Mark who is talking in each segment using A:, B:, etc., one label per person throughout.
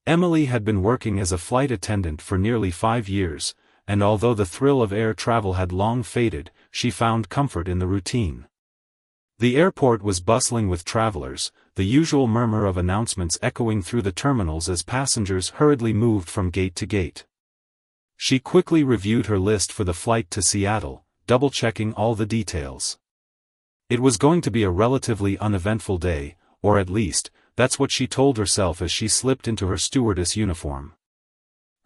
A: Emily had been working as a flight attendant for nearly 5 years, and although the thrill of air travel had long faded, she found comfort in the routine. The airport was bustling with travelers, the usual murmur of announcements echoing through the terminals as passengers hurriedly moved from gate to gate. She quickly reviewed her list for the flight to Seattle, double-checking all the details. It was going to be a relatively uneventful day, or at least, that's what she told herself as she slipped into her stewardess uniform.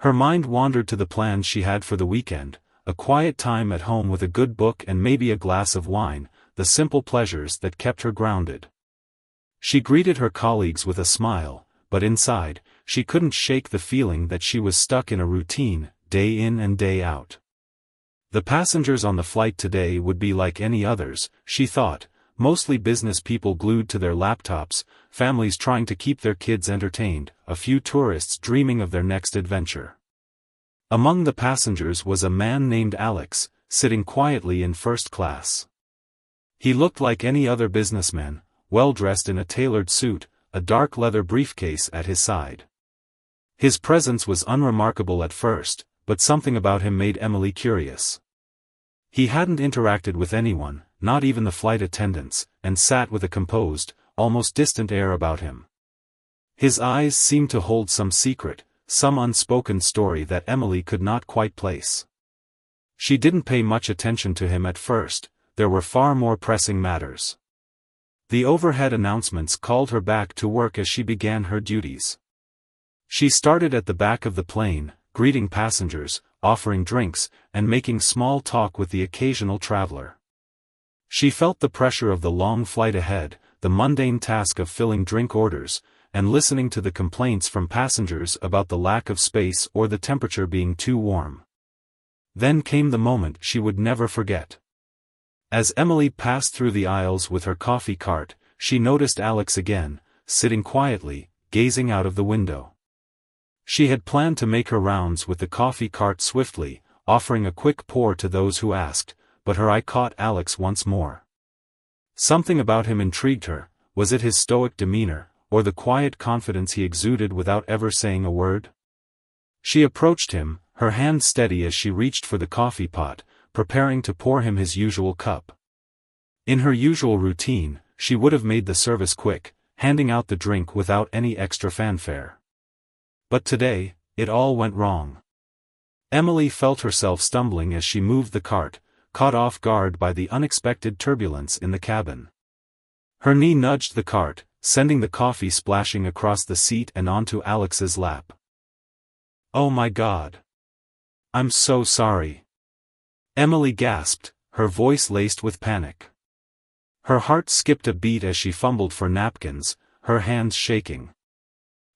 A: Her mind wandered to the plans she had for the weekend, a quiet time at home with a good book and maybe a glass of wine, the simple pleasures that kept her grounded. She greeted her colleagues with a smile, but inside, she couldn't shake the feeling that she was stuck in a routine, day in and day out. The passengers on the flight today would be like any others, she thought, mostly business people glued to their laptops, families trying to keep their kids entertained, a few tourists dreaming of their next adventure. Among the passengers was a man named Alex, sitting quietly in first class. He looked like any other businessman, well-dressed in a tailored suit, a dark leather briefcase at his side. His presence was unremarkable at first, but something about him made Emily curious. He hadn't interacted with anyone, not even the flight attendants, and sat with a composed, almost distant air about him. His eyes seemed to hold some secret, some unspoken story that Emily could not quite place. She didn't pay much attention to him at first. There were far more pressing matters. The overhead announcements called her back to work as she began her duties. She started at the back of the plane, greeting passengers, offering drinks, and making small talk with the occasional traveler. She felt the pressure of the long flight ahead, the mundane task of filling drink orders, and listening to the complaints from passengers about the lack of space or the temperature being too warm. Then came the moment she would never forget. As Emily passed through the aisles with her coffee cart, she noticed Alex again, sitting quietly, gazing out of the window. She had planned to make her rounds with the coffee cart swiftly, offering a quick pour to those who asked, but her eye caught Alex once more. Something about him intrigued her. Was it his stoic demeanor, or the quiet confidence he exuded without ever saying a word? She approached him, her hand steady as she reached for the coffee pot, preparing to pour him his usual cup. In her usual routine, she would have made the service quick, handing out the drink without any extra fanfare. But today, it all went wrong. Emily felt herself stumbling as she moved the cart, caught off guard by the unexpected turbulence in the cabin. Her knee nudged the cart, sending the coffee splashing across the seat and onto Alex's lap. "Oh my God. I'm so sorry." Emily gasped, her voice laced with panic. Her heart skipped a beat as she fumbled for napkins, her hands shaking.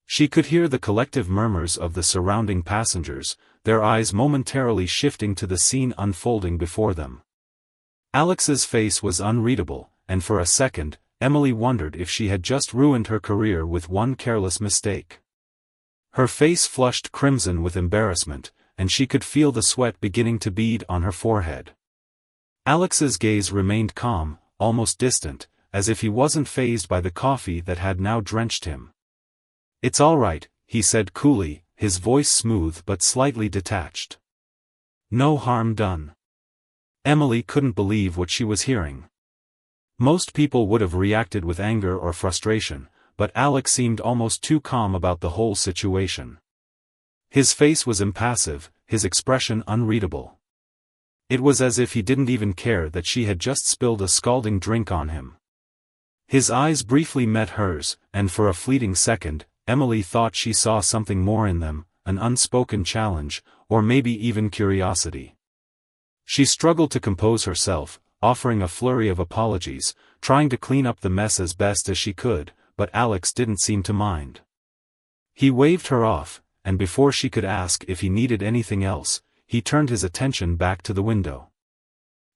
A: She could hear the collective murmurs of the surrounding passengers, their eyes momentarily shifting to the scene unfolding before them. Alex's face was unreadable, and for a second, Emily wondered if she had just ruined her career with one careless mistake. Her face flushed crimson with embarrassment, and she could feel the sweat beginning to bead on her forehead. Alex's gaze remained calm, almost distant, as if he wasn't fazed by the coffee that had now drenched him. "It's all right," he said coolly, his voice smooth but slightly detached. "No harm done." Emily couldn't believe what she was hearing. Most people would have reacted with anger or frustration, but Alex seemed almost too calm about the whole situation. His face was impassive, his expression unreadable. It was as if he didn't even care that she had just spilled a scalding drink on him. His eyes briefly met hers, and for a fleeting second, Emily thought she saw something more in them, an unspoken challenge, or maybe even curiosity. She struggled to compose herself, offering a flurry of apologies, trying to clean up the mess as best as she could, but Alex didn't seem to mind. He waved her off, and before she could ask if he needed anything else, he turned his attention back to the window.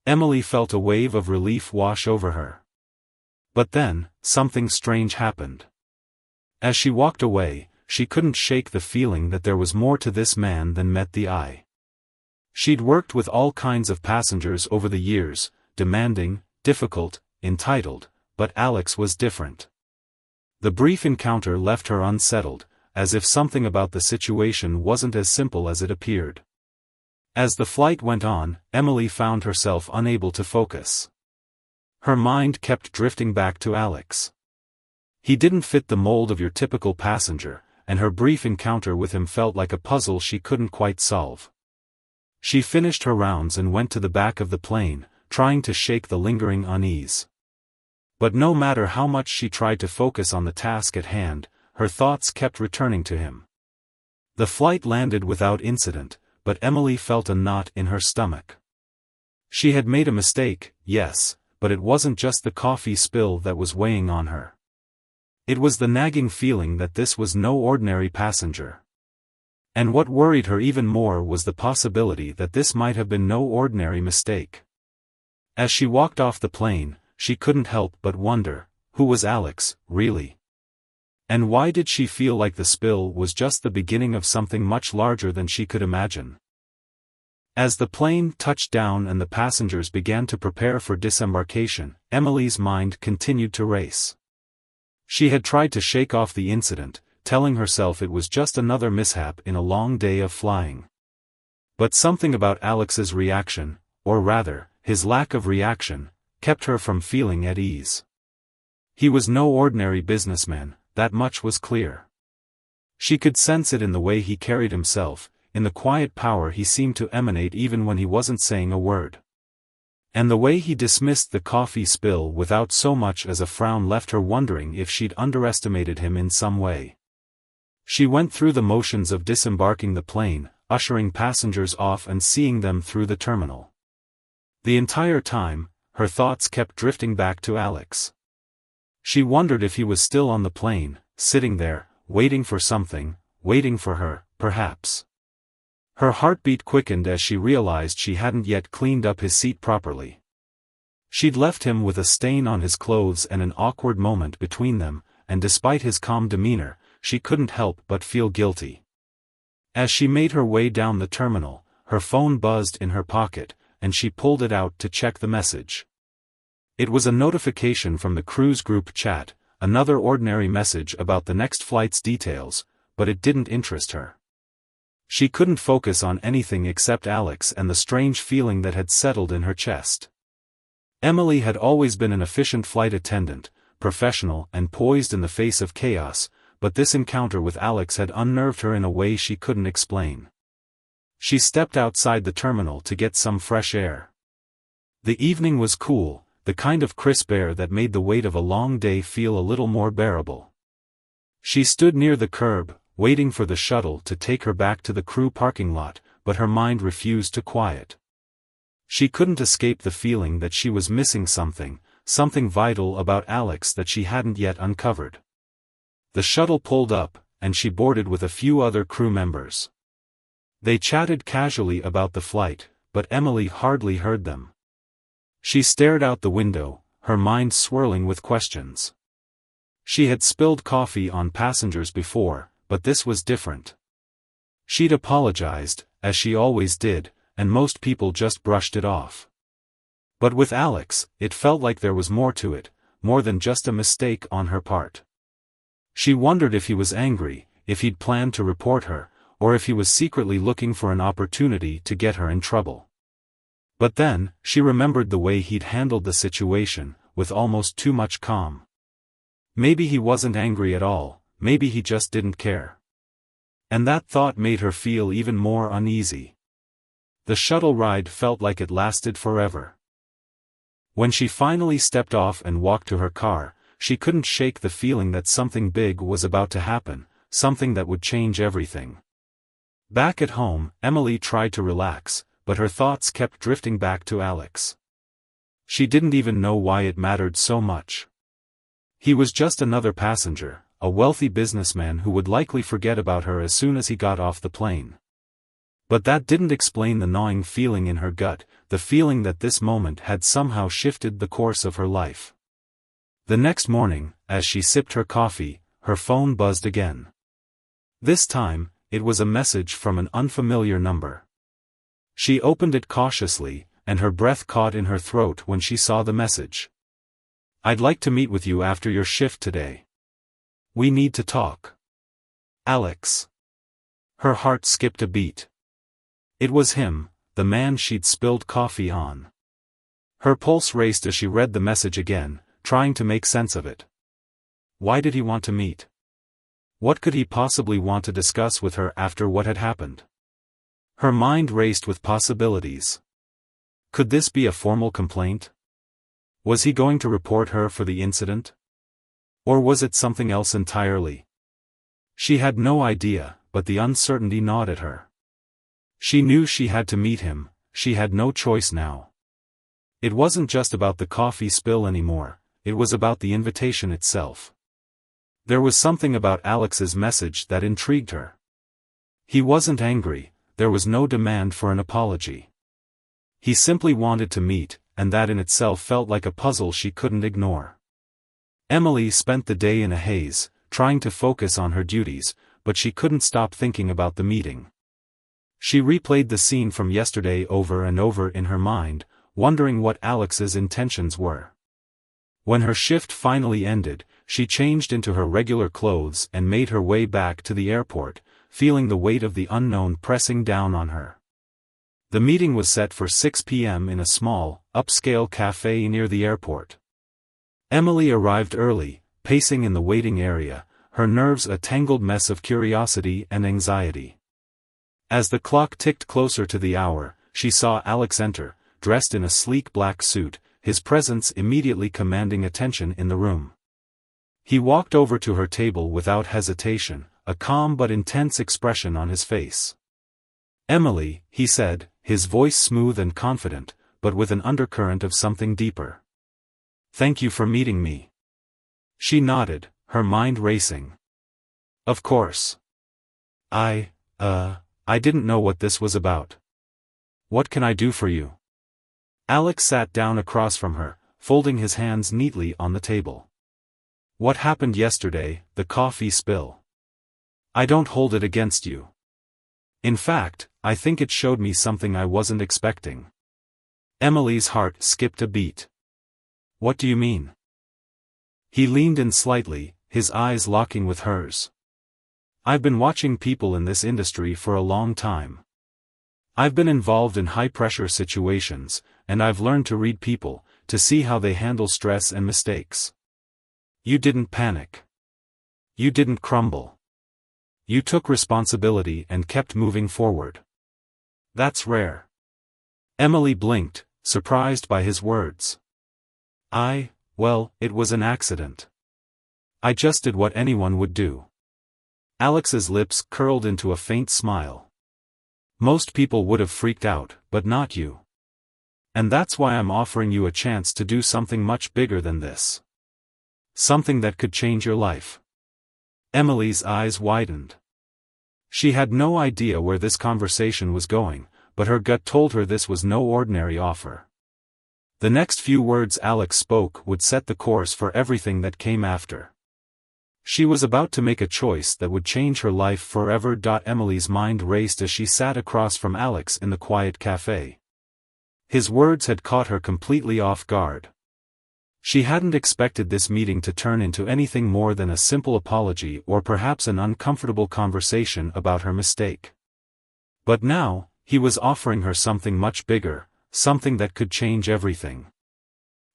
A: Emily felt a wave of relief wash over her. But then, something strange happened. As she walked away, she couldn't shake the feeling that there was more to this man than met the eye. She'd worked with all kinds of passengers over the years, demanding, difficult, entitled, but Alex was different. The brief encounter left her unsettled, as if something about the situation wasn't as simple as it appeared. As the flight went on, Emily found herself unable to focus. Her mind kept drifting back to Alex. He didn't fit the mold of your typical passenger, and her brief encounter with him felt like a puzzle she couldn't quite solve. She finished her rounds and went to the back of the plane, trying to shake the lingering unease. But no matter how much she tried to focus on the task at hand, her thoughts kept returning to him. The flight landed without incident, but Emily felt a knot in her stomach. She had made a mistake, yes, but it wasn't just the coffee spill that was weighing on her. It was the nagging feeling that this was no ordinary passenger. And what worried her even more was the possibility that this might have been no ordinary mistake. As she walked off the plane, she couldn't help but wonder, who was Alex, really? And why did she feel like the spill was just the beginning of something much larger than she could imagine? As the plane touched down and the passengers began to prepare for disembarkation, Emily's mind continued to race. She had tried to shake off the incident, telling herself it was just another mishap in a long day of flying. But something about Alex's reaction, or rather, his lack of reaction, kept her from feeling at ease. He was no ordinary businessman, that much was clear. She could sense it in the way he carried himself, in the quiet power he seemed to emanate even when he wasn't saying a word. And the way he dismissed the coffee spill without so much as a frown left her wondering if she'd underestimated him in some way. She went through the motions of disembarking the plane, ushering passengers off and seeing them through the terminal. The entire time, her thoughts kept drifting back to Alex. She wondered if he was still on the plane, sitting there, waiting for something, waiting for her, perhaps. Her heartbeat quickened as she realized she hadn't yet cleaned up his seat properly. She'd left him with a stain on his clothes and an awkward moment between them, and despite his calm demeanor, she couldn't help but feel guilty. As she made her way down the terminal, her phone buzzed in her pocket, and she pulled it out to check the message. It was a notification from the cruise group chat, another ordinary message about the next flight's details, but it didn't interest her. She couldn't focus on anything except Alex and the strange feeling that had settled in her chest. Emily had always been an efficient flight attendant, professional and poised in the face of chaos, but this encounter with Alex had unnerved her in a way she couldn't explain. She stepped outside the terminal to get some fresh air. The evening was cool, the kind of crisp air that made the weight of a long day feel a little more bearable. She stood near the curb, waiting for the shuttle to take her back to the crew parking lot, but her mind refused to quiet. She couldn't escape the feeling that she was missing something vital about Alex that she hadn't yet uncovered. The shuttle pulled up, and she boarded with a few other crew members. They chatted casually about the flight, but Emily hardly heard them. She stared out the window, her mind swirling with questions. She had spilled coffee on passengers before, but this was different. She'd apologized, as she always did, and most people just brushed it off. But with Alex, it felt like there was more to it, more than just a mistake on her part. She wondered if he was angry, if he'd planned to report her, or if he was secretly looking for an opportunity to get her in trouble. But then, she remembered the way he'd handled the situation, with almost too much calm. Maybe he wasn't angry at all, maybe he just didn't care. And that thought made her feel even more uneasy. The shuttle ride felt like it lasted forever. When she finally stepped off and walked to her car, she couldn't shake the feeling that something big was about to happen, something that would change everything. Back at home, Emily tried to relax, but her thoughts kept drifting back to Alex. She didn't even know why it mattered so much. He was just another passenger, a wealthy businessman who would likely forget about her as soon as he got off the plane. But that didn't explain the gnawing feeling in her gut, the feeling that this moment had somehow shifted the course of her life. The next morning, as she sipped her coffee, her phone buzzed again. This time, it was a message from an unfamiliar number. She opened it cautiously, and her breath caught in her throat when she saw the message. "I'd like to meet with you after your shift today. We need to talk." Alex. Her heart skipped a beat. It was him, the man she'd spilled coffee on. Her pulse raced as she read the message again, trying to make sense of it. Why did he want to meet? What could he possibly want to discuss with her after what had happened? Her mind raced with possibilities. Could this be a formal complaint? Was he going to report her for the incident? Or was it something else entirely? She had no idea, but the uncertainty gnawed at her. She knew she had to meet him, she had no choice now. It wasn't just about the coffee spill anymore, it was about the invitation itself. There was something about Alex's message that intrigued her. He wasn't angry, there was no demand for an apology. He simply wanted to meet, and that in itself felt like a puzzle she couldn't ignore. Emily spent the day in a haze, trying to focus on her duties, but she couldn't stop thinking about the meeting. She replayed the scene from yesterday over and over in her mind, wondering what Alex's intentions were. When her shift finally ended, she changed into her regular clothes and made her way back to the airport, feeling the weight of the unknown pressing down on her. The meeting was set for 6 p.m. in a small, upscale cafe near the airport. Emily arrived early, pacing in the waiting area, her nerves a tangled mess of curiosity and anxiety. As the clock ticked closer to the hour, she saw Alex enter, dressed in a sleek black suit, his presence immediately commanding attention in the room. He walked over to her table without hesitation, a calm but intense expression on his face. "Emily," he said, his voice smooth and confident, but with an undercurrent of something deeper. "Thank you for meeting me." She nodded, her mind racing. "Of course. I didn't know what this was about. What can I do for you?" Alex sat down across from her, folding his hands neatly on the table. "What happened yesterday, the coffee spill? I don't hold it against you. In fact, I think it showed me something I wasn't expecting." Emily's heart skipped a beat. "What do you mean?" He leaned in slightly, his eyes locking with hers. "I've been watching people in this industry for a long time. I've been involved in high-pressure situations, and I've learned to read people, to see how they handle stress and mistakes. You didn't panic. You didn't crumble. You took responsibility and kept moving forward. That's rare." Emily blinked, surprised by his words. Well, it was an accident. I just did what anyone would do." Alex's lips curled into a faint smile. "Most people would have freaked out, but not you. And that's why I'm offering you a chance to do something much bigger than this. Something that could change your life." Emily's eyes widened. She had no idea where this conversation was going, but her gut told her this was no ordinary offer. The next few words Alex spoke would set the course for everything that came after. She was about to make a choice that would change her life forever. Emily's mind raced as she sat across from Alex in the quiet cafe. His words had caught her completely off guard. She hadn't expected this meeting to turn into anything more than a simple apology or perhaps an uncomfortable conversation about her mistake. But now, he was offering her something much bigger, something that could change everything.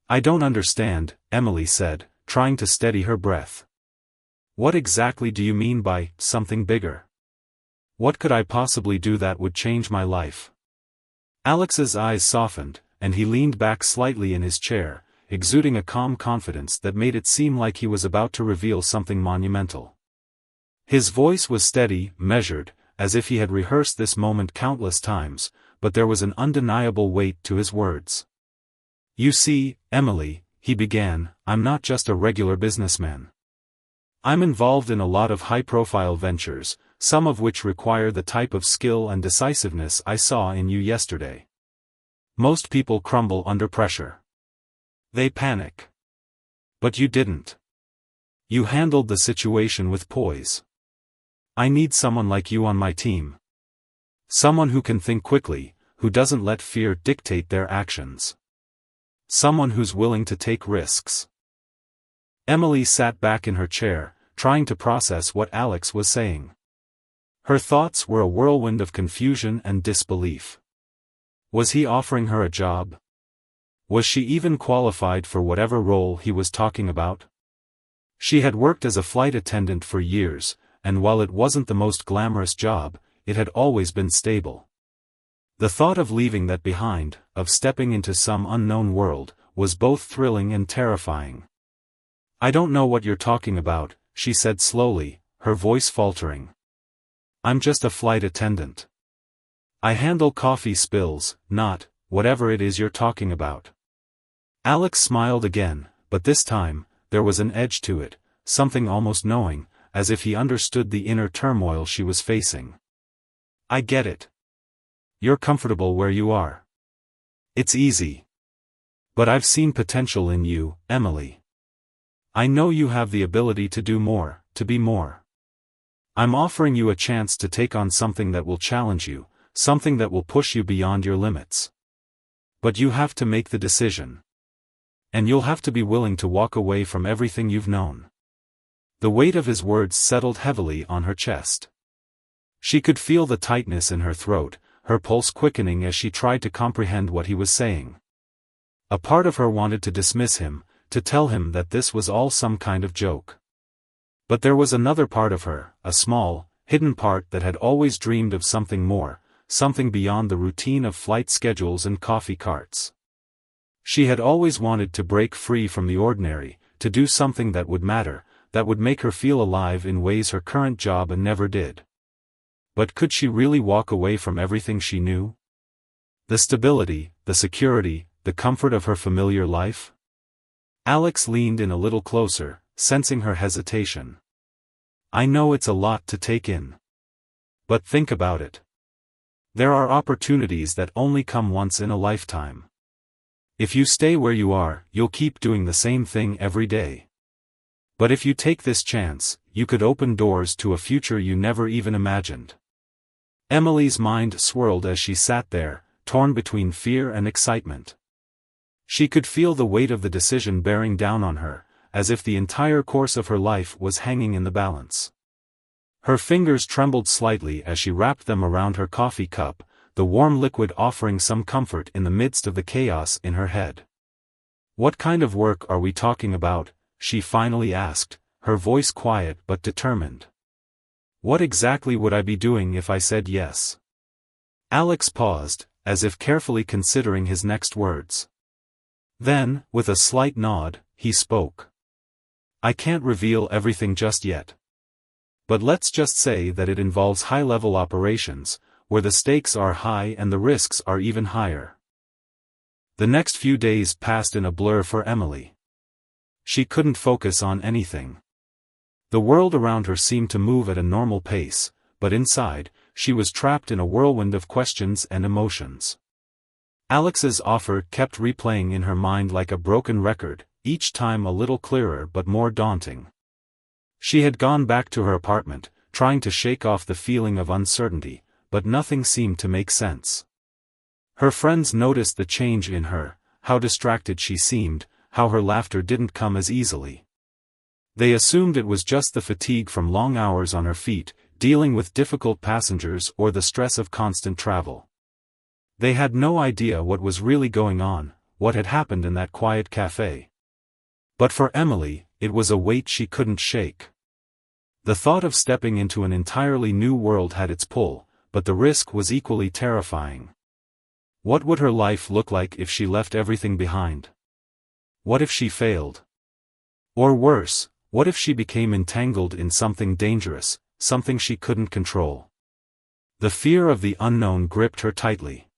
A: "I don't understand," Emily said, trying to steady her breath. "What exactly do you mean by something bigger? What could I possibly do that would change my life?" Alex's eyes softened, and he leaned back slightly in his chair, exuding a calm confidence that made it seem like he was about to reveal something monumental. His voice was steady, measured, as if he had rehearsed this moment countless times, but there was an undeniable weight to his words. "You see, Emily," he began, "I'm not just a regular businessman. I'm involved in a lot of high-profile ventures, some of which require the type of skill and decisiveness I saw in you yesterday. Most people crumble under pressure. They panic. But you didn't. You handled the situation with poise. I need someone like you on my team. Someone who can think quickly, who doesn't let fear dictate their actions. Someone who's willing to take risks." Emily sat back in her chair, trying to process what Alex was saying. Her thoughts were a whirlwind of confusion and disbelief. Was he offering her a job? Was she even qualified for whatever role he was talking about? She had worked as a flight attendant for years, and while it wasn't the most glamorous job, it had always been stable. The thought of leaving that behind, of stepping into some unknown world, was both thrilling and terrifying. "I don't know what you're talking about," she said slowly, her voice faltering. "I'm just a flight attendant. I handle coffee spills, not whatever it is you're talking about." Alex smiled again, but this time, there was an edge to it, something almost knowing, as if he understood the inner turmoil she was facing. "I get it. You're comfortable where you are. It's easy. But I've seen potential in you, Emily. I know you have the ability to do more, to be more. I'm offering you a chance to take on something that will challenge you, something that will push you beyond your limits. But you have to make the decision. And you'll have to be willing to walk away from everything you've known." The weight of his words settled heavily on her chest. She could feel the tightness in her throat, her pulse quickening as she tried to comprehend what he was saying. A part of her wanted to dismiss him, to tell him that this was all some kind of joke. But there was another part of her, a small, hidden part that had always dreamed of something more, something beyond the routine of flight schedules and coffee carts. She had always wanted to break free from the ordinary, to do something that would matter, that would make her feel alive in ways her current job never did. But could she really walk away from everything she knew? The stability, the security, the comfort of her familiar life? Alex leaned in a little closer, sensing her hesitation. "I know it's a lot to take in. But think about it. There are opportunities that only come once in a lifetime. If you stay where you are, you'll keep doing the same thing every day. But if you take this chance, you could open doors to a future you never even imagined." Emily's mind swirled as she sat there, torn between fear and excitement. She could feel the weight of the decision bearing down on her, as if the entire course of her life was hanging in the balance. Her fingers trembled slightly as she wrapped them around her coffee cup, the warm liquid offering some comfort in the midst of the chaos in her head. "What kind of work are we talking about?" she finally asked, her voice quiet but determined. "What exactly would I be doing if I said yes?" Alex paused, as if carefully considering his next words. Then, with a slight nod, he spoke. "I can't reveal everything just yet. But let's just say that it involves high-level operations, where the stakes are high and the risks are even higher." The next few days passed in a blur for Emily. She couldn't focus on anything. The world around her seemed to move at a normal pace, but inside, she was trapped in a whirlwind of questions and emotions. Alex's offer kept replaying in her mind like a broken record, each time a little clearer but more daunting. She had gone back to her apartment, trying to shake off the feeling of uncertainty, but nothing seemed to make sense. Her friends noticed the change in her, how distracted she seemed, how her laughter didn't come as easily. They assumed it was just the fatigue from long hours on her feet, dealing with difficult passengers or the stress of constant travel. They had no idea what was really going on, what had happened in that quiet cafe. But for Emily, it was a weight she couldn't shake. The thought of stepping into an entirely new world had its pull, but the risk was equally terrifying. What would her life look like if she left everything behind? What if she failed? Or worse, what if she became entangled in something dangerous, something she couldn't control? The fear of the unknown gripped her tightly.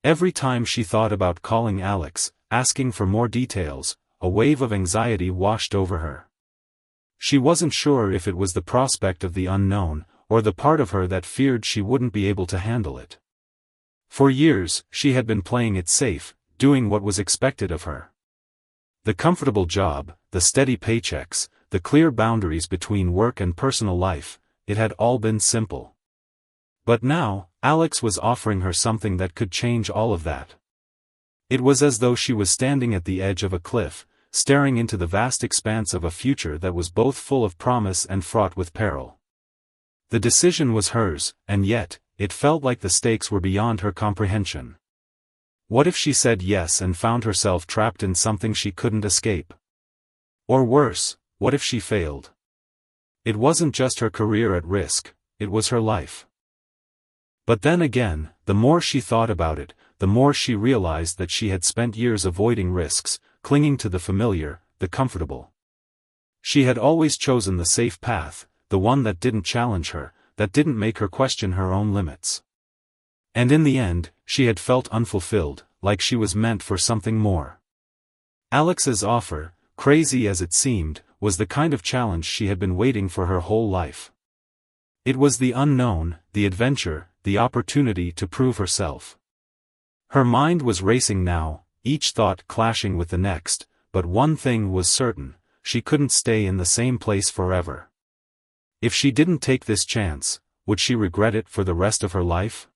A: Every time she thought about calling Alex, asking for more details, a wave of anxiety washed over her. She wasn't sure if it was the prospect of the unknown, or the part of her that feared she wouldn't be able to handle it. For years, she had been playing it safe, doing what was expected of her. The comfortable job, the steady paychecks, the clear boundaries between work and personal life, it had all been simple. But now, Alex was offering her something that could change all of that. It was as though she was standing at the edge of a cliff, staring into the vast expanse of a future that was both full of promise and fraught with peril. The decision was hers, and yet, it felt like the stakes were beyond her comprehension. What if she said yes and found herself trapped in something she couldn't escape? Or worse, what if she failed? It wasn't just her career at risk, it was her life. But then again, the more she thought about it, the more she realized that she had spent years avoiding risks, clinging to the familiar, the comfortable. She had always chosen the safe path, the one that didn't challenge her, that didn't make her question her own limits. And in the end, she had felt unfulfilled, like she was meant for something more. Alex's offer, crazy as it seemed, was the kind of challenge she had been waiting for her whole life. It was the unknown, the adventure, the opportunity to prove herself. Her mind was racing now, each thought clashing with the next, but one thing was certain, she couldn't stay in the same place forever. If she didn't take this chance, would she regret it for the rest of her life?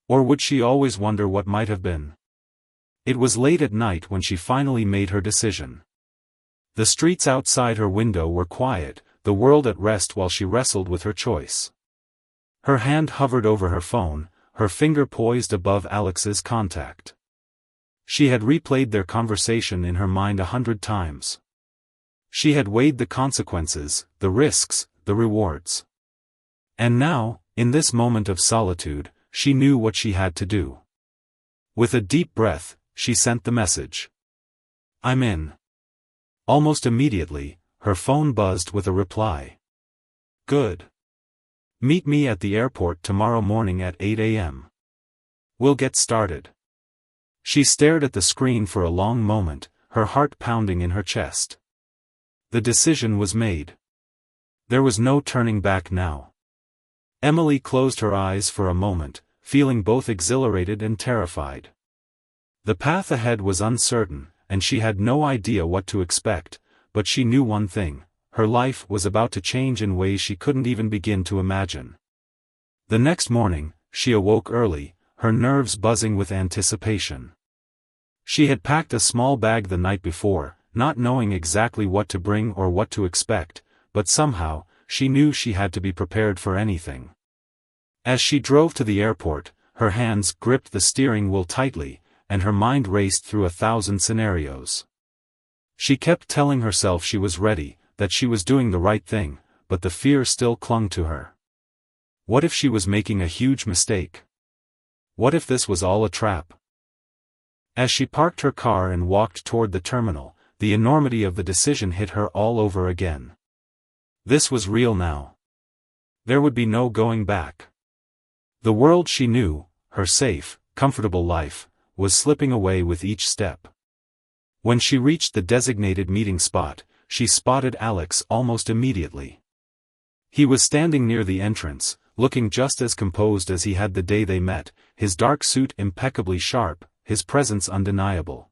A: Or would she always wonder what might have been? It was late at night when she finally made her decision. The streets outside her window were quiet, the world at rest while she wrestled with her choice. Her hand hovered over her phone, her finger poised above Alex's contact. She had replayed their conversation in her mind 100 times. She had weighed the consequences, the risks, the rewards. And now, in this moment of solitude, she knew what she had to do. With a deep breath, she sent the message. "I'm in." Almost immediately, her phone buzzed with a reply. "Good. Meet me at the airport tomorrow morning at 8 a.m. We'll get started." She stared at the screen for a long moment, her heart pounding in her chest. The decision was made. There was no turning back now. Emily closed her eyes for a moment, feeling both exhilarated and terrified. The path ahead was uncertain, and she had no idea what to expect, but she knew one thing: her life was about to change in ways she couldn't even begin to imagine. The next morning, she awoke early, her nerves buzzing with anticipation. She had packed a small bag the night before, not knowing exactly what to bring or what to expect, but somehow, she knew she had to be prepared for anything. As she drove to the airport, her hands gripped the steering wheel tightly, and her mind raced through 1,000 scenarios. She kept telling herself she was ready, that she was doing the right thing, but the fear still clung to her. What if she was making a huge mistake? What if this was all a trap? As she parked her car and walked toward the terminal, the enormity of the decision hit her all over again. This was real now. There would be no going back. The world she knew, her safe, comfortable life, was slipping away with each step. When she reached the designated meeting spot, she spotted Alex almost immediately. He was standing near the entrance, looking just as composed as he had the day they met, his dark suit impeccably sharp, his presence undeniable.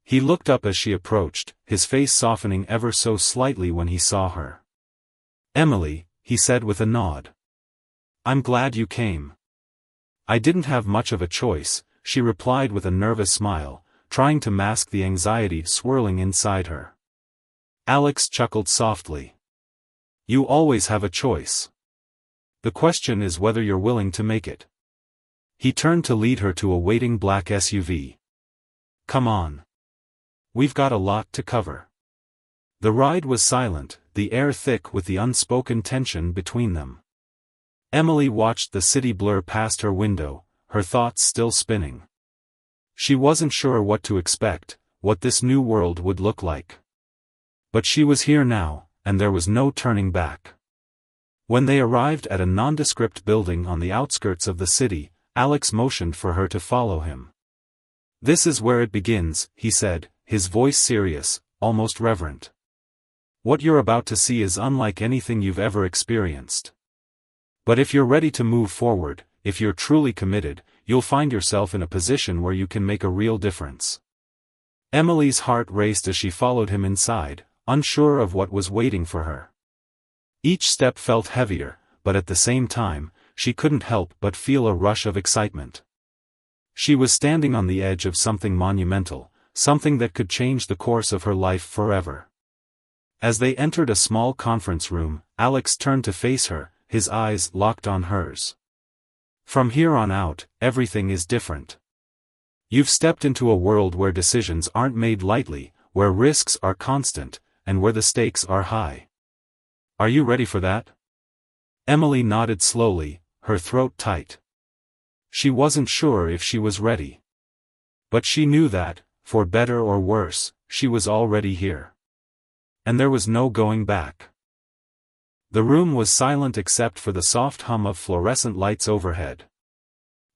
A: He looked up as she approached, his face softening ever so slightly when he saw her. "Emily," he said with a nod. "I'm glad you came." "I didn't have much of a choice," she replied with a nervous smile, trying to mask the anxiety swirling inside her. Alex chuckled softly. "You always have a choice. The question is whether you're willing to make it." He turned to lead her to a waiting black SUV. "Come on. We've got a lot to cover." The ride was silent, the air thick with the unspoken tension between them. Emily watched the city blur past her window, her thoughts still spinning. She wasn't sure what to expect, what this new world would look like. But she was here now, and there was no turning back. When they arrived at a nondescript building on the outskirts of the city, Alex motioned for her to follow him. "This is where it begins," he said, his voice serious, almost reverent. "What you're about to see is unlike anything you've ever experienced. But if you're ready to move forward, if you're truly committed, you'll find yourself in a position where you can make a real difference." Emily's heart raced as she followed him inside, unsure of what was waiting for her. Each step felt heavier, but at the same time, she couldn't help but feel a rush of excitement. She was standing on the edge of something monumental, something that could change the course of her life forever. As they entered a small conference room, Alex turned to face her, his eyes locked on hers. "From here on out, everything is different. You've stepped into a world where decisions aren't made lightly, where risks are constant, and where the stakes are high. Are you ready for that?" Emily nodded slowly, her throat tight. She wasn't sure if she was ready. But she knew that, for better or worse, she was already here. And there was no going back. The room was silent except for the soft hum of fluorescent lights overhead.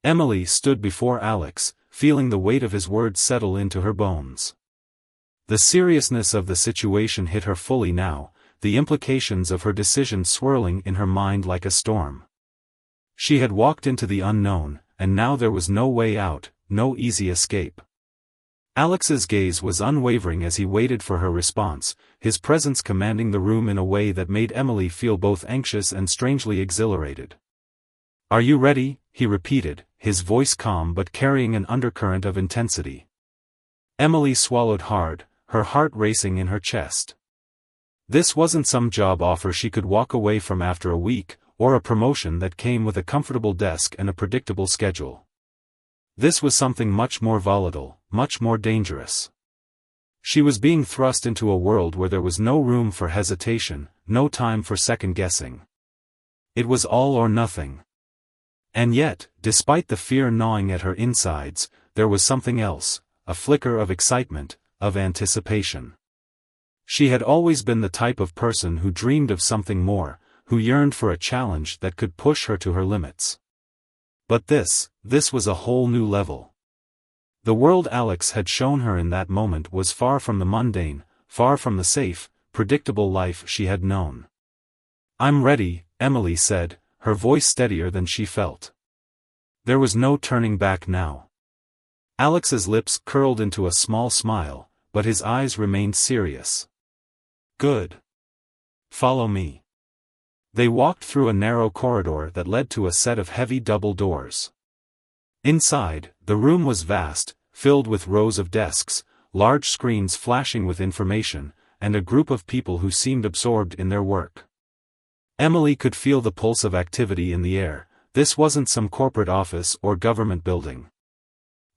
A: Emily stood before Alex, feeling the weight of his words settle into her bones. The seriousness of the situation hit her fully now, the implications of her decision swirling in her mind like a storm. She had walked into the unknown, and now there was no way out, no easy escape. Alex's gaze was unwavering as he waited for her response, his presence commanding the room in a way that made Emily feel both anxious and strangely exhilarated. "Are you ready?" he repeated, his voice calm but carrying an undercurrent of intensity. Emily swallowed hard, her heart racing in her chest. This wasn't some job offer she could walk away from after a week, or a promotion that came with a comfortable desk and a predictable schedule. This was something much more volatile, much more dangerous. She was being thrust into a world where there was no room for hesitation, no time for second-guessing. It was all or nothing. And yet, despite the fear gnawing at her insides, there was something else, a flicker of excitement, of anticipation. She had always been the type of person who dreamed of something more, who yearned for a challenge that could push her to her limits. But this was a whole new level. The world Alex had shown her in that moment was far from the mundane, far from the safe, predictable life she had known. "I'm ready," Emily said, her voice steadier than she felt. There was no turning back now. Alex's lips curled into a small smile, but his eyes remained serious. "Good. Follow me." They walked through a narrow corridor that led to a set of heavy double doors. Inside, the room was vast, filled with rows of desks, large screens flashing with information, and a group of people who seemed absorbed in their work. Emily could feel the pulse of activity in the air. This wasn't some corporate office or government building.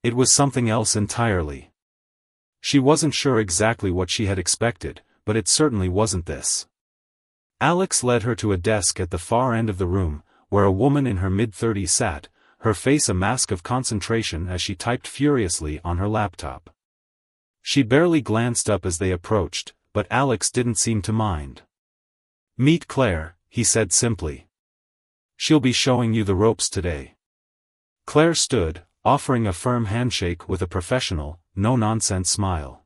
A: It was something else entirely. She wasn't sure exactly what she had expected, but it certainly wasn't this. Alex led her to a desk at the far end of the room, where a woman in her mid-30s sat, her face a mask of concentration as she typed furiously on her laptop. She barely glanced up as they approached, but Alex didn't seem to mind. "Meet Claire," he said simply. "She'll be showing you the ropes today." Claire stood, offering a firm handshake with a professional, no-nonsense smile.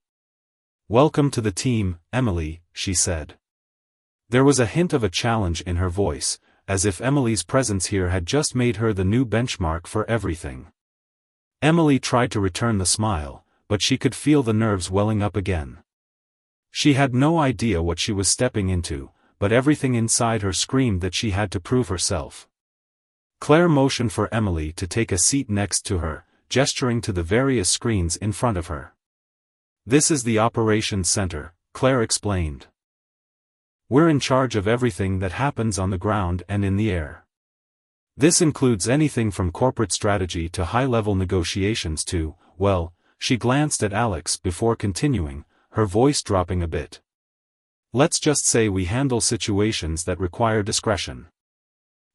A: "Welcome to the team, Emily," she said. There was a hint of a challenge in her voice, as if Emily's presence here had just made her the new benchmark for everything. Emily tried to return the smile, but she could feel the nerves welling up again. She had no idea what she was stepping into, but everything inside her screamed that she had to prove herself. Claire motioned for Emily to take a seat next to her, gesturing to the various screens in front of her. "This is the operations center," Claire explained. "We're in charge of everything that happens on the ground and in the air. This includes anything from corporate strategy to high-level negotiations to, well," she glanced at Alex before continuing, her voice dropping a bit. "Let's just say we handle situations that require discretion."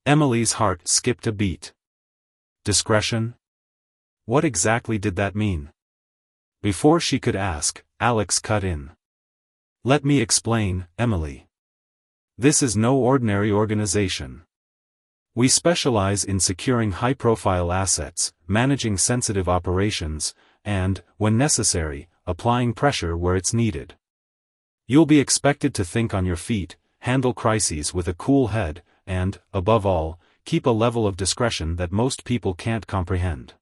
A: Emily's heart skipped a beat. Discretion? What exactly did that mean? Before she could ask, Alex cut in. "Let me explain, Emily. This is no ordinary organization. We specialize in securing high-profile assets, managing sensitive operations, and, when necessary, applying pressure where it's needed. You'll be expected to think on your feet, handle crises with a cool head, and, above all, keep a level of discretion that most people can't comprehend."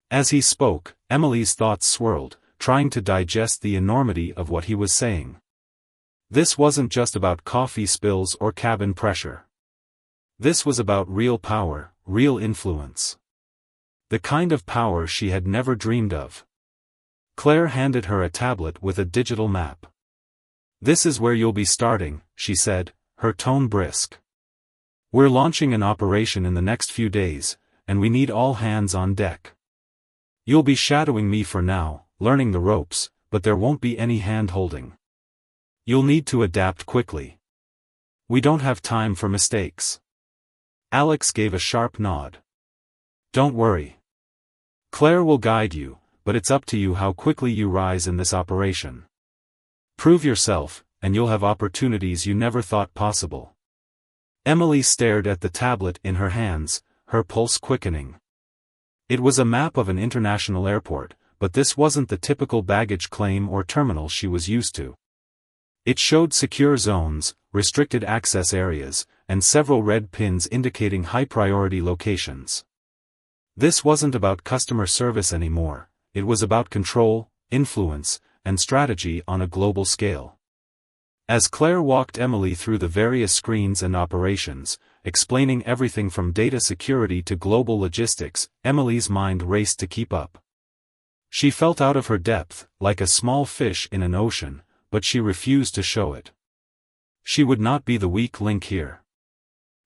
A: As he spoke, Emily's thoughts swirled, trying to digest the enormity of what he was saying. This wasn't just about coffee spills or cabin pressure. This was about real power, real influence. The kind of power she had never dreamed of. Claire handed her a tablet with a digital map. "This is where you'll be starting," she said, her tone brisk. We're launching an operation in the next few days, and we need all hands on deck. You'll be shadowing me for now, learning the ropes, but there won't be any hand-holding. You'll need to adapt quickly. We don't have time for mistakes. Alex gave a sharp nod. Don't worry. Claire will guide you, but it's up to you how quickly you rise in this operation. Prove yourself, and you'll have opportunities you never thought possible. Emily stared at the tablet in her hands, her pulse quickening. It was a map of an international airport, but this wasn't the typical baggage claim or terminal she was used to. It showed secure zones, restricted access areas, and several red pins indicating high-priority locations. This wasn't about customer service anymore, it was about control, influence, and strategy on a global scale. As Claire walked Emily through the various screens and operations, explaining everything from data security to global logistics, Emily's mind raced to keep up. She felt out of her depth, like a small fish in an ocean, but she refused to show it. She would not be the weak link here.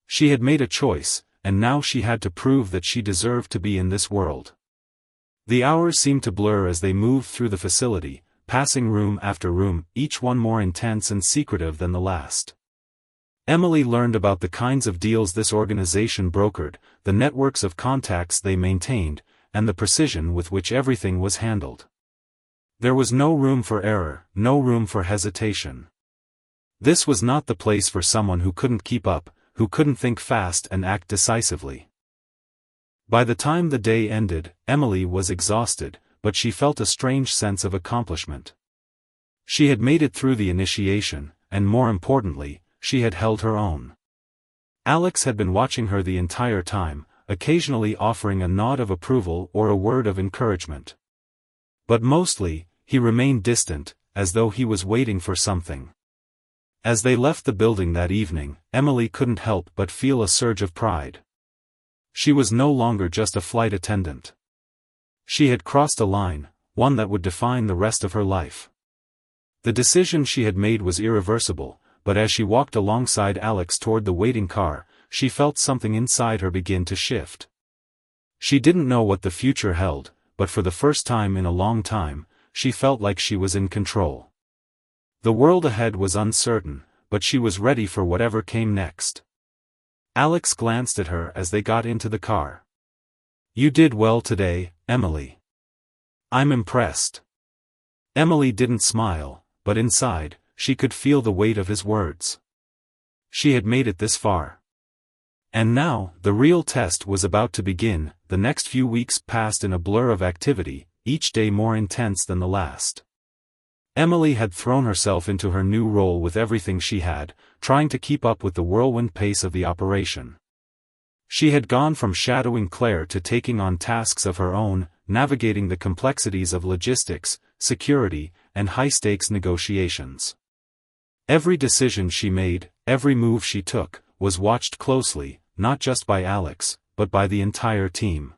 A: She had made a choice, and now she had to prove that she deserved to be in this world. The hours seemed to blur as they moved through the facility, passing room after room, each one more intense and secretive than the last. Emily learned about the kinds of deals this organization brokered, the networks of contacts they maintained, and the precision with which everything was handled. There was no room for error, no room for hesitation. This was not the place for someone who couldn't keep up, who couldn't think fast and act decisively. By the time the day ended, Emily was exhausted, but she felt a strange sense of accomplishment. She had made it through the initiation, and more importantly, she had held her own. Alex had been watching her the entire time, occasionally offering a nod of approval or a word of encouragement. But mostly, he remained distant, as though he was waiting for something. As they left the building that evening, Emily couldn't help but feel a surge of pride. She was no longer just a flight attendant. She had crossed a line, one that would define the rest of her life. The decision she had made was irreversible, but as she walked alongside Alex toward the waiting car, she felt something inside her begin to shift. She didn't know what the future held, but for the first time in a long time, she felt like she was in control. The world ahead was uncertain, but she was ready for whatever came next. Alex glanced at her as they got into the car. "You did well today, Emily. I'm impressed." Emily didn't smile, but inside, she could feel the weight of his words. She had made it this far. And now, the real test was about to begin. The next few weeks passed in a blur of activity, each day more intense than the last. Emily had thrown herself into her new role with everything she had, trying to keep up with the whirlwind pace of the operation. She had gone from shadowing Claire to taking on tasks of her own, navigating the complexities of logistics, security, and high-stakes negotiations. Every decision she made, every move she took, was watched closely, not just by Alex, but by the entire team.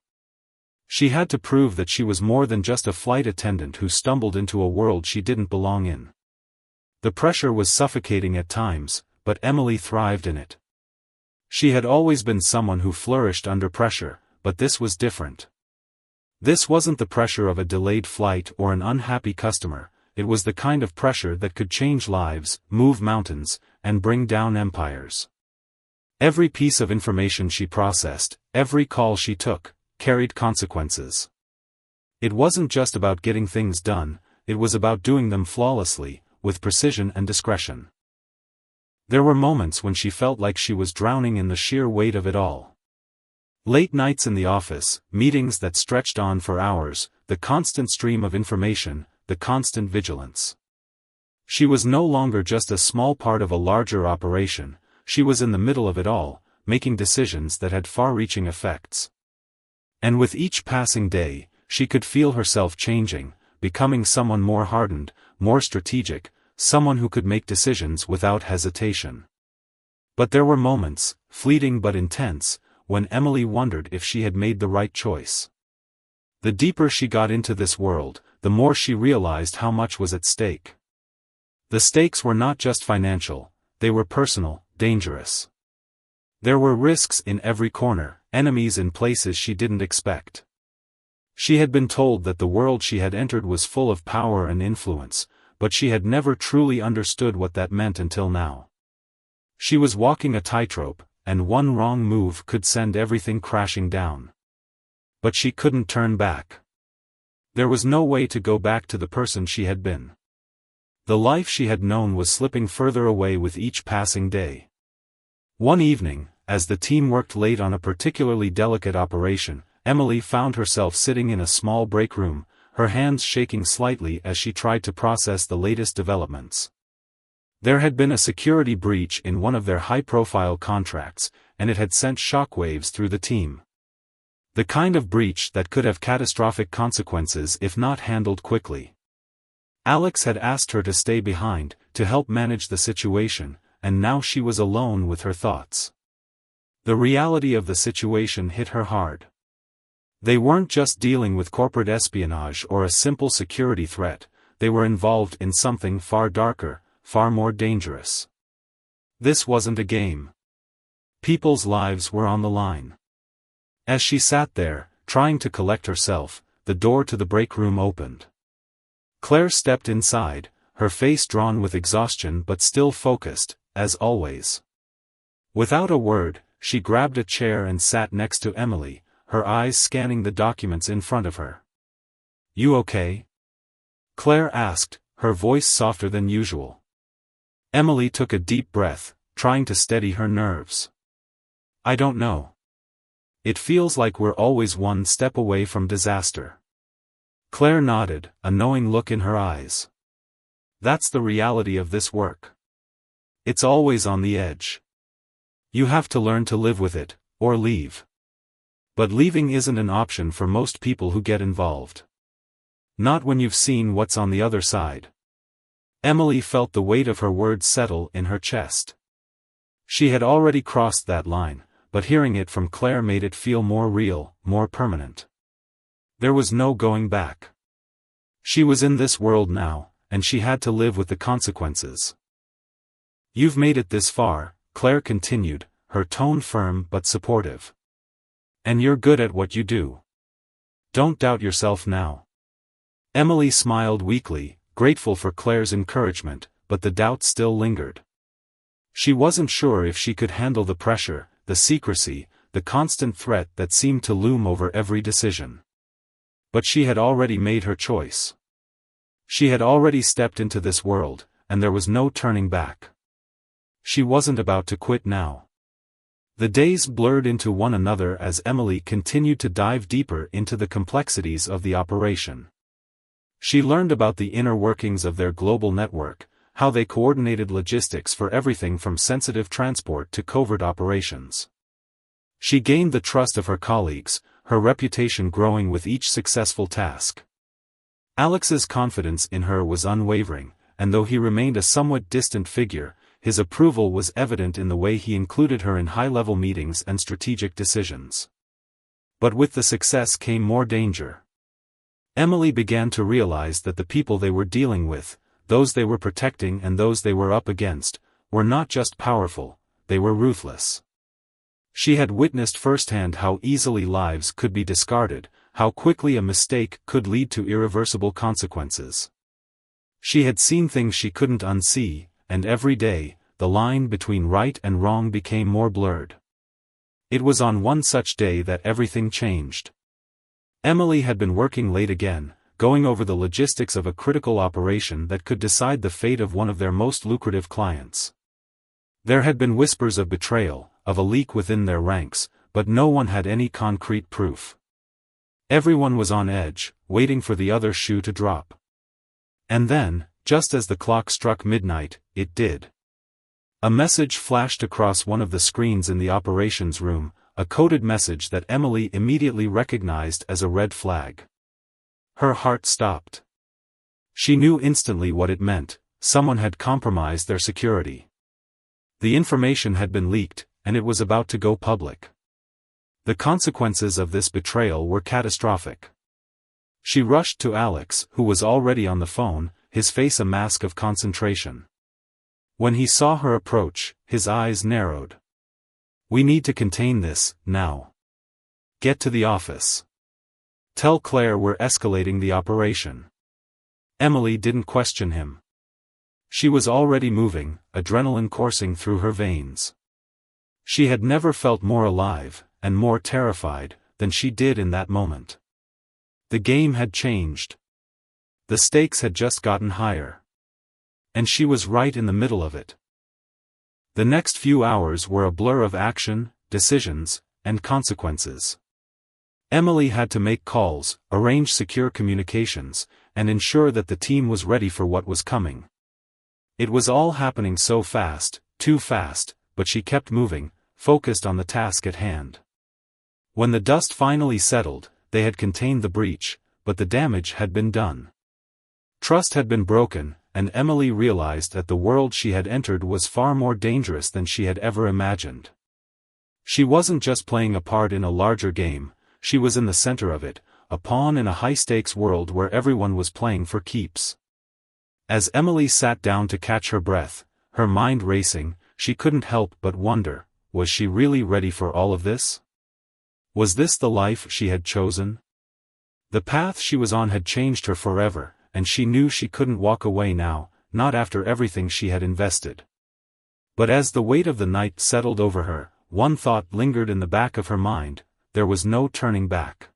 A: She had to prove that she was more than just a flight attendant who stumbled into a world she didn't belong in. The pressure was suffocating at times, but Emily thrived in it. She had always been someone who flourished under pressure, but this was different. This wasn't the pressure of a delayed flight or an unhappy customer, it was the kind of pressure that could change lives, move mountains, and bring down empires. Every piece of information she processed, every call she took, carried consequences. It wasn't just about getting things done, it was about doing them flawlessly, with precision and discretion. There were moments when she felt like she was drowning in the sheer weight of it all. Late nights in the office, meetings that stretched on for hours, the constant stream of information, the constant vigilance. She was no longer just a small part of a larger operation, she was in the middle of it all, making decisions that had far-reaching effects. And with each passing day, she could feel herself changing, becoming someone more hardened, more strategic, someone who could make decisions without hesitation. But there were moments, fleeting but intense, when Emily wondered if she had made the right choice. The deeper she got into this world, the more she realized how much was at stake. The stakes were not just financial, they were personal, dangerous. There were risks in every corner, enemies in places she didn't expect. She had been told that the world she had entered was full of power and influence, but she had never truly understood what that meant until now. She was walking a tightrope, and one wrong move could send everything crashing down. But she couldn't turn back. There was no way to go back to the person she had been. The life she had known was slipping further away with each passing day. One evening, as the team worked late on a particularly delicate operation, Emily found herself sitting in a small break room, her hands shaking slightly as she tried to process the latest developments. There had been a security breach in one of their high-profile contracts, and it had sent shockwaves through the team. The kind of breach that could have catastrophic consequences if not handled quickly. Alex had asked her to stay behind, to help manage the situation, and now she was alone with her thoughts. The reality of the situation hit her hard. They weren't just dealing with corporate espionage or a simple security threat, they were involved in something far darker, far more dangerous. This wasn't a game. People's lives were on the line. As she sat there, trying to collect herself, the door to the break room opened. Claire stepped inside, her face drawn with exhaustion but still focused, as always. Without a word, she grabbed a chair and sat next to Emily, her eyes scanning the documents in front of her. "You okay?" Claire asked, her voice softer than usual. Emily took a deep breath, trying to steady her nerves. "I don't know. It feels like we're always one step away from disaster." Claire nodded, a knowing look in her eyes. "That's the reality of this work. It's always on the edge. You have to learn to live with it, or leave. But leaving isn't an option for most people who get involved. Not when you've seen what's on the other side." Emily felt the weight of her words settle in her chest. She had already crossed that line, but hearing it from Claire made it feel more real, more permanent. There was no going back. She was in this world now, and she had to live with the consequences. "You've made it this far," Claire continued, her tone firm but supportive. "And you're good at what you do. Don't doubt yourself now." Emily smiled weakly, grateful for Claire's encouragement, but the doubt still lingered. She wasn't sure if she could handle the pressure, the secrecy, the constant threat that seemed to loom over every decision. But she had already made her choice. She had already stepped into this world, and there was no turning back. She wasn't about to quit now. The days blurred into one another as Emily continued to dive deeper into the complexities of the operation. She learned about the inner workings of their global network, how they coordinated logistics for everything from sensitive transport to covert operations. She gained the trust of her colleagues, her reputation growing with each successful task. Alex's confidence in her was unwavering, and though he remained a somewhat distant figure, his approval was evident in the way he included her in high-level meetings and strategic decisions. But with the success came more danger. Emily began to realize that the people they were dealing with, those they were protecting and those they were up against, were not just powerful, they were ruthless. She had witnessed firsthand how easily lives could be discarded, how quickly a mistake could lead to irreversible consequences. She had seen things she couldn't unsee, and every day, the line between right and wrong became more blurred. It was on one such day that everything changed. Emily had been working late again, going over the logistics of a critical operation that could decide the fate of one of their most lucrative clients. There had been whispers of betrayal, of a leak within their ranks, but no one had any concrete proof. Everyone was on edge, waiting for the other shoe to drop. And then, just as the clock struck midnight, it did. A message flashed across one of the screens in the operations room, a coded message that Emily immediately recognized as a red flag. Her heart stopped. She knew instantly what it meant: someone had compromised their security. The information had been leaked, and it was about to go public. The consequences of this betrayal were catastrophic. She rushed to Alex, who was already on the phone, his face a mask of concentration. When he saw her approach, his eyes narrowed. We need to contain this, now. Get to the office. Tell Claire we're escalating the operation. Emily didn't question him. She was already moving, adrenaline coursing through her veins. She had never felt more alive, and more terrified, than she did in that moment. The game had changed. The stakes had just gotten higher. And she was right in the middle of it. The next few hours were a blur of action, decisions, and consequences. Emily had to make calls, arrange secure communications, and ensure that the team was ready for what was coming. It was all happening so fast, too fast, but she kept moving, focused on the task at hand. When the dust finally settled, they had contained the breach, but the damage had been done. Trust had been broken, and Emily realized that the world she had entered was far more dangerous than she had ever imagined. She wasn't just playing a part in a larger game, she was in the center of it, a pawn in a high-stakes world where everyone was playing for keeps. As Emily sat down to catch her breath, her mind racing, she couldn't help but wonder, was she really ready for all of this? Was this the life she had chosen? The path she was on had changed her forever, and she knew she couldn't walk away now, not after everything she had invested. But as the weight of the night settled over her, one thought lingered in the back of her mind: there was no turning back.